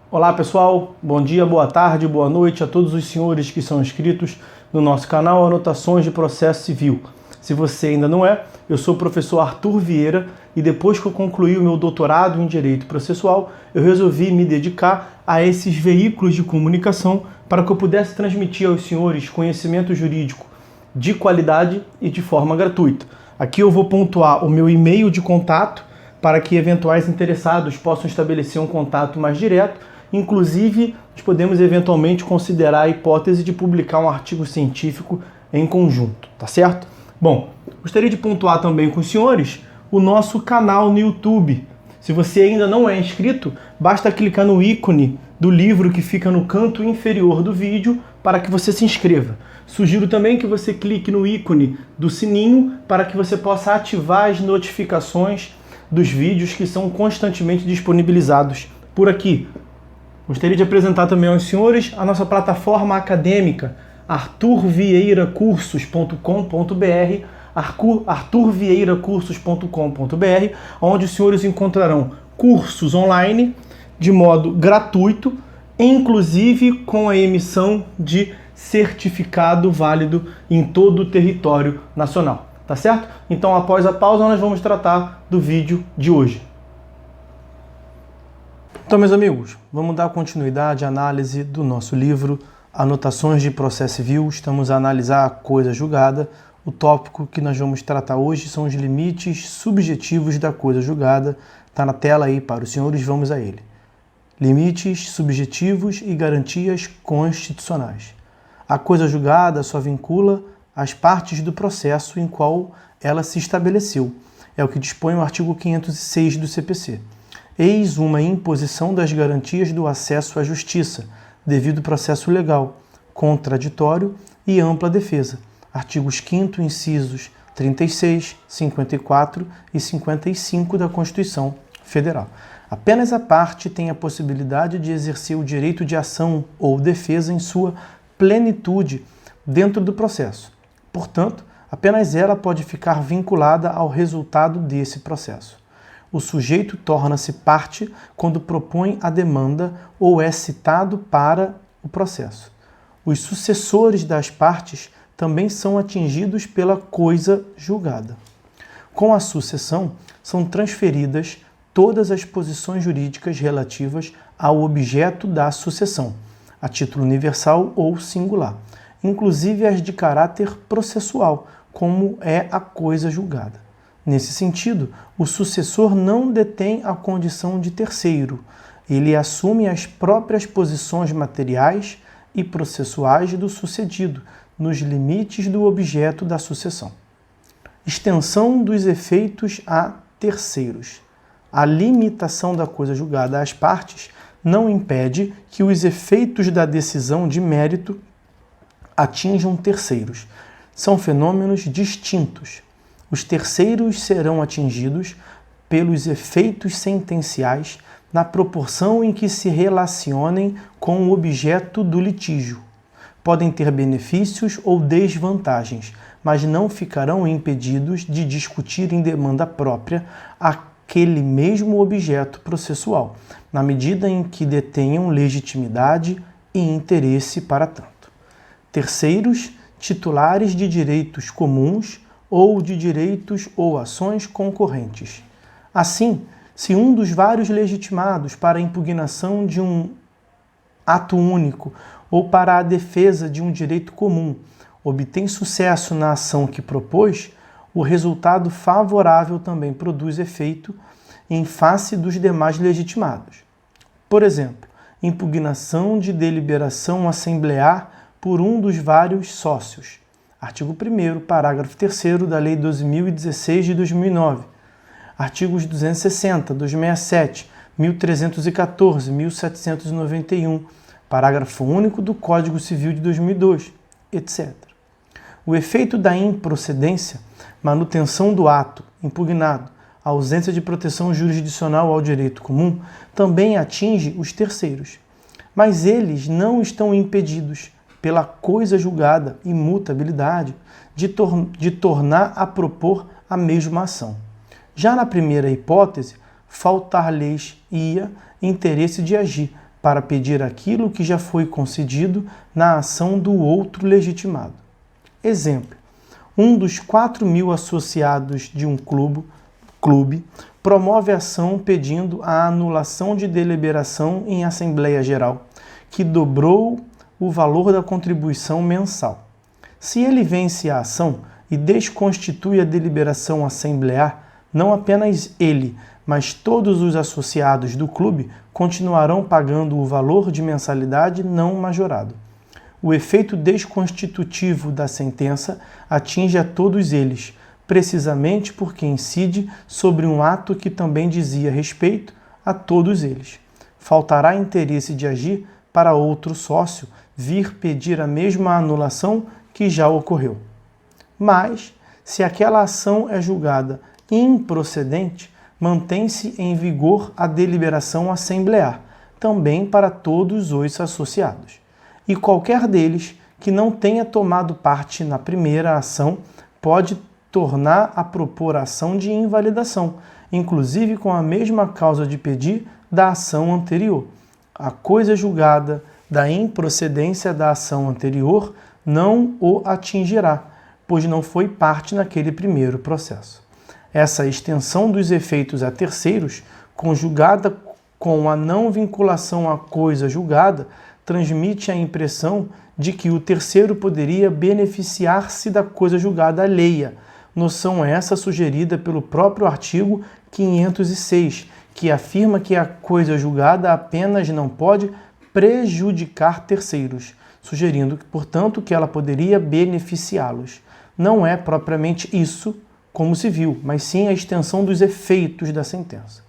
Olá pessoal, bom dia, boa tarde, boa noite a todos os senhores que são inscritos no nosso canal Anotações de Processo Civil. Se você ainda não é, eu sou o professor Arthur Vieira e depois que eu concluí o meu doutorado em Direito Processual, eu resolvi me dedicar a esses veículos de comunicação para que eu pudesse transmitir aos senhores conhecimento jurídico de qualidade e de forma gratuita. Aqui eu vou pontuar o meu e-mail de contato para que eventuais interessados possam estabelecer um contato mais direto. Inclusive, nós podemos eventualmente considerar a hipótese de publicar um artigo científico em conjunto, tá certo? Bom, gostaria de pontuar também com os senhores o nosso canal no YouTube. Se você ainda não é inscrito, basta clicar no ícone do livro que fica no canto inferior do vídeo para que você se inscreva. Sugiro também que você clique no ícone do sininho para que você possa ativar as notificações dos vídeos que são constantemente disponibilizados por aqui. Gostaria de apresentar também aos senhores a nossa plataforma acadêmica, arturvieiracursos.com.br, arturvieiracursos.com.br, onde os senhores encontrarão cursos online de modo gratuito, inclusive com a emissão de certificado válido em todo o território nacional. Tá certo? Então, após a pausa, nós vamos tratar do vídeo de hoje. Então, meus amigos, vamos dar continuidade à análise do nosso livro Anotações de Processo Civil. Estamos a analisar a coisa julgada. O tópico que nós vamos tratar hoje são os limites subjetivos da coisa julgada. Está na tela aí para os senhores, vamos a ele. Limites subjetivos e garantias constitucionais. A coisa julgada só vincula as partes do processo em qual ela se estabeleceu. É o que dispõe o artigo 506 do CPC. Eis uma imposição das garantias do acesso à justiça, devido processo legal, contraditório e ampla defesa. Artigos 5º, incisos 36, 54 e 55 da Constituição Federal. Apenas a parte tem a possibilidade de exercer o direito de ação ou defesa em sua plenitude dentro do processo. Portanto, apenas ela pode ficar vinculada ao resultado desse processo. O sujeito torna-se parte quando propõe a demanda ou é citado para o processo. Os sucessores das partes também são atingidos pela coisa julgada. Com a sucessão, são transferidas todas as posições jurídicas relativas ao objeto da sucessão, a título universal ou singular, inclusive as de caráter processual, como é a coisa julgada. Nesse sentido, o sucessor não detém a condição de terceiro. Ele assume as próprias posições materiais e processuais do sucedido, nos limites do objeto da sucessão. Extensão dos efeitos a terceiros. A limitação da coisa julgada às partes não impede que os efeitos da decisão de mérito atinjam terceiros. São fenômenos distintos. Os terceiros serão atingidos pelos efeitos sentenciais na proporção em que se relacionem com o objeto do litígio. Podem ter benefícios ou desvantagens, mas não ficarão impedidos de discutir em demanda própria aquele mesmo objeto processual, na medida em que detenham legitimidade e interesse para tanto. Terceiros, titulares de direitos comuns ou de direitos ou ações concorrentes. Assim, se um dos vários legitimados para a impugnação de um ato único ou para a defesa de um direito comum obtém sucesso na ação que propôs, o resultado favorável também produz efeito em face dos demais legitimados. Por exemplo, impugnação de deliberação assemblear por um dos vários sócios. Artigo 1º, parágrafo 3º da Lei 12.016 de 2009. Artigos 260, 267, 1314, 1791, parágrafo único do Código Civil de 2002, etc. O efeito da improcedência, manutenção do ato impugnado, ausência de proteção jurisdicional ao direito comum, também atinge os terceiros. Mas eles não estão impedidos pela coisa julgada, imutabilidade, de tornar a propor a mesma ação. Já na primeira hipótese, faltar-lhes-ia interesse de agir, para pedir aquilo que já foi concedido na ação do outro legitimado. Exemplo: um dos 4.000 associados de um clube promove ação pedindo a anulação de deliberação em Assembleia Geral, que dobrou o valor da contribuição mensal. Se ele vence a ação e desconstitui a deliberação assemblear, não apenas ele, mas todos os associados do clube continuarão pagando o valor de mensalidade não majorado. O efeito desconstitutivo da sentença atinge a todos eles, precisamente porque incide sobre um ato que também dizia respeito a todos eles. Faltará interesse de agir para outro sócio vir pedir a mesma anulação que já ocorreu. Mas, se aquela ação é julgada improcedente, mantém-se em vigor a deliberação assemblear, também para todos os associados. E qualquer deles que não tenha tomado parte na primeira ação pode tornar a propor ação de invalidação, inclusive com a mesma causa de pedir da ação anterior. A coisa julgada da improcedência da ação anterior não o atingirá, pois não foi parte naquele primeiro processo. Essa extensão dos efeitos a terceiros, conjugada com a não vinculação à coisa julgada, transmite a impressão de que o terceiro poderia beneficiar-se da coisa julgada alheia, noção essa sugerida pelo próprio artigo 506, que afirma que a coisa julgada apenas não pode prejudicar terceiros, sugerindo, portanto, que ela poderia beneficiá-los. Não é propriamente isso como se viu, mas sim a extensão dos efeitos da sentença.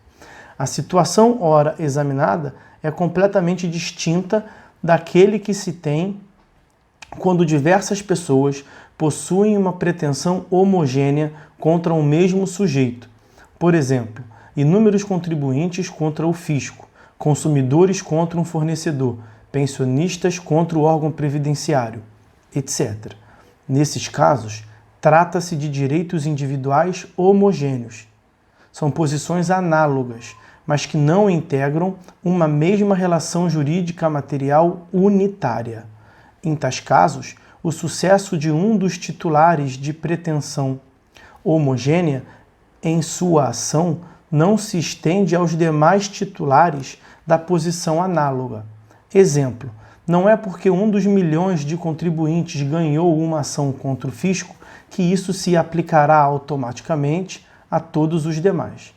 A situação ora examinada é completamente distinta daquele que se tem quando diversas pessoas possuem uma pretensão homogênea contra o mesmo sujeito. Por exemplo, inúmeros contribuintes contra o fisco, consumidores contra um fornecedor, pensionistas contra o órgão previdenciário, etc. Nesses casos, trata-se de direitos individuais homogêneos. São posições análogas, mas que não integram uma mesma relação jurídica material unitária. Em tais casos, o sucesso de um dos titulares de pretensão homogênea em sua ação não se estende aos demais titulares da posição análoga. Exemplo: não é porque um dos milhões de contribuintes ganhou uma ação contra o fisco que isso se aplicará automaticamente a todos os demais.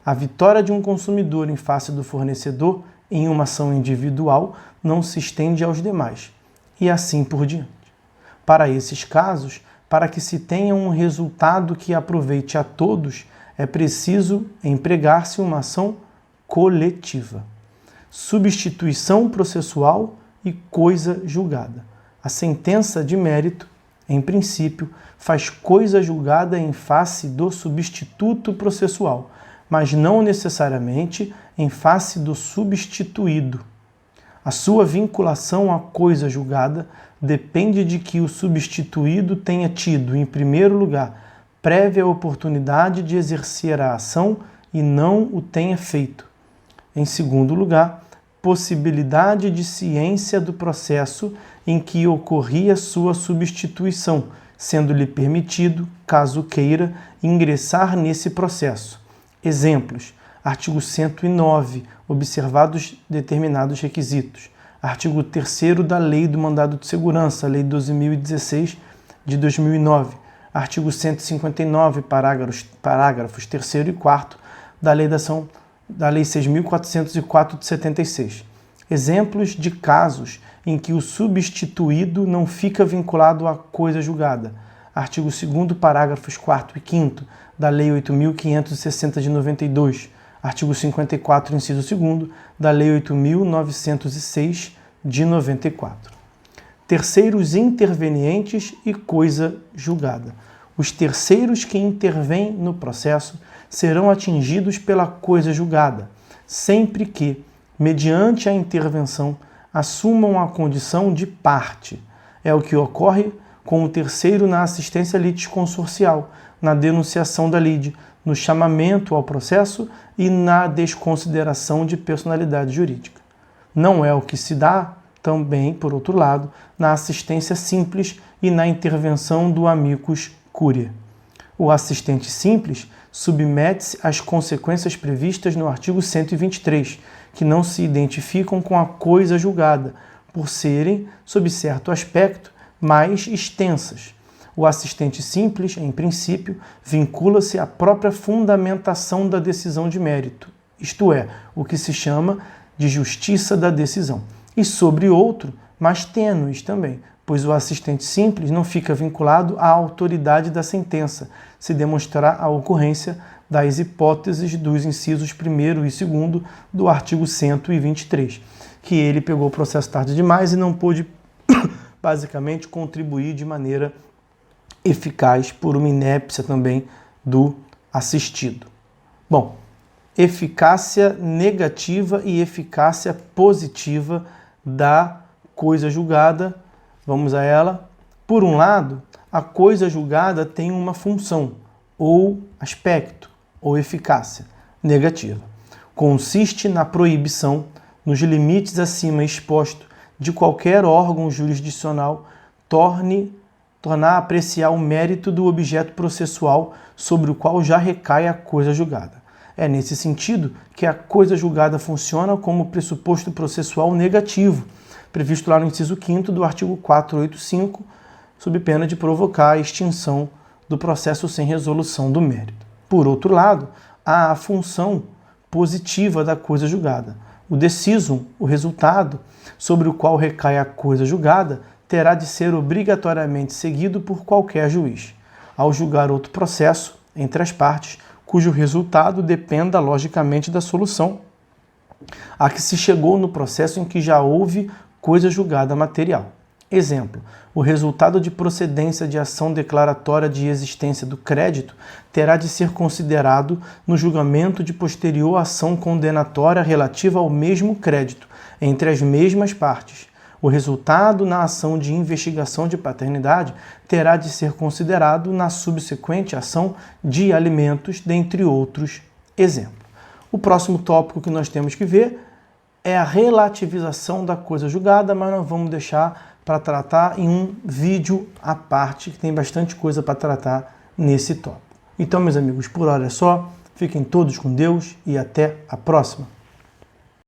A vitória de um consumidor em face do fornecedor em uma ação individual não se estende aos demais, e assim por diante. Para esses casos, para que se tenha um resultado que aproveite a todos, é preciso empregar-se uma ação coletiva. Substituição processual e coisa julgada. A sentença de mérito, em princípio, faz coisa julgada em face do substituto processual, mas não necessariamente em face do substituído. A sua vinculação à coisa julgada depende de que o substituído tenha tido, em primeiro lugar, prévia oportunidade de exercer a ação e não o tenha feito. Em segundo lugar, possibilidade de ciência do processo em que ocorria sua substituição, sendo-lhe permitido, caso queira, ingressar nesse processo. Exemplos: artigo 109, observados determinados requisitos. Artigo 3º da Lei do Mandado de Segurança, Lei 12.016 de 2009. Artigo 159, parágrafos 3º e 4º da Lei 6.404 de 76. Exemplos de casos em que o substituído não fica vinculado à coisa julgada. Artigo 2º, parágrafos 4º e 5º da Lei 8.560 de 92. Artigo 54, inciso 2º, da Lei 8.906, de 94. Terceiros intervenientes e coisa julgada. Os terceiros que intervêm no processo serão atingidos pela coisa julgada, sempre que, mediante a intervenção, assumam a condição de parte. É o que ocorre com o terceiro na assistência litisconsorcial, na denunciação da lide, no chamamento ao processo e na desconsideração de personalidade jurídica. Não é o que se dá também, por outro lado, na assistência simples e na intervenção do amicus curiae. O assistente simples submete-se às consequências previstas no artigo 123, que não se identificam com a coisa julgada, por serem, sob certo aspecto, mais extensas. O assistente simples, em princípio, vincula-se à própria fundamentação da decisão de mérito, isto é, o que se chama de justiça da decisão, e sobre outro, mais tênues também, pois o assistente simples não fica vinculado à autoridade da sentença, se demonstrar a ocorrência das hipóteses dos incisos 1º e 2º do artigo 123, que ele pegou o processo tarde demais e não pôde, basicamente, contribuir de maneira eficaz por uma inépcia também do assistido. Bom, eficácia negativa e eficácia positiva da coisa julgada. Vamos a ela. Por um lado, a coisa julgada tem uma função, ou aspecto, ou eficácia negativa. Consiste na proibição, nos limites acima expostos, de qualquer órgão jurisdicional tornar a apreciar o mérito do objeto processual sobre o qual já recai a coisa julgada. É nesse sentido que a coisa julgada funciona como pressuposto processual negativo, previsto lá no inciso 5º do artigo 485, sob pena de provocar a extinção do processo sem resolução do mérito. Por outro lado, há a função positiva da coisa julgada. O decisum, o resultado sobre o qual recai a coisa julgada, terá de ser obrigatoriamente seguido por qualquer juiz, ao julgar outro processo entre as partes, cujo resultado dependa logicamente da solução a que se chegou no processo em que já houve coisa julgada material. Exemplo, o resultado de procedência de ação declaratória de existência do crédito terá de ser considerado no julgamento de posterior ação condenatória relativa ao mesmo crédito, entre as mesmas partes. O resultado na ação de investigação de paternidade terá de ser considerado na subsequente ação de alimentos, dentre outros exemplos. O próximo tópico que nós temos que ver é a relativização da coisa julgada, mas nós vamos deixar para tratar em um vídeo à parte, que tem bastante coisa para tratar nesse tópico. Então, meus amigos, por hora é só. Fiquem todos com Deus e até a próxima.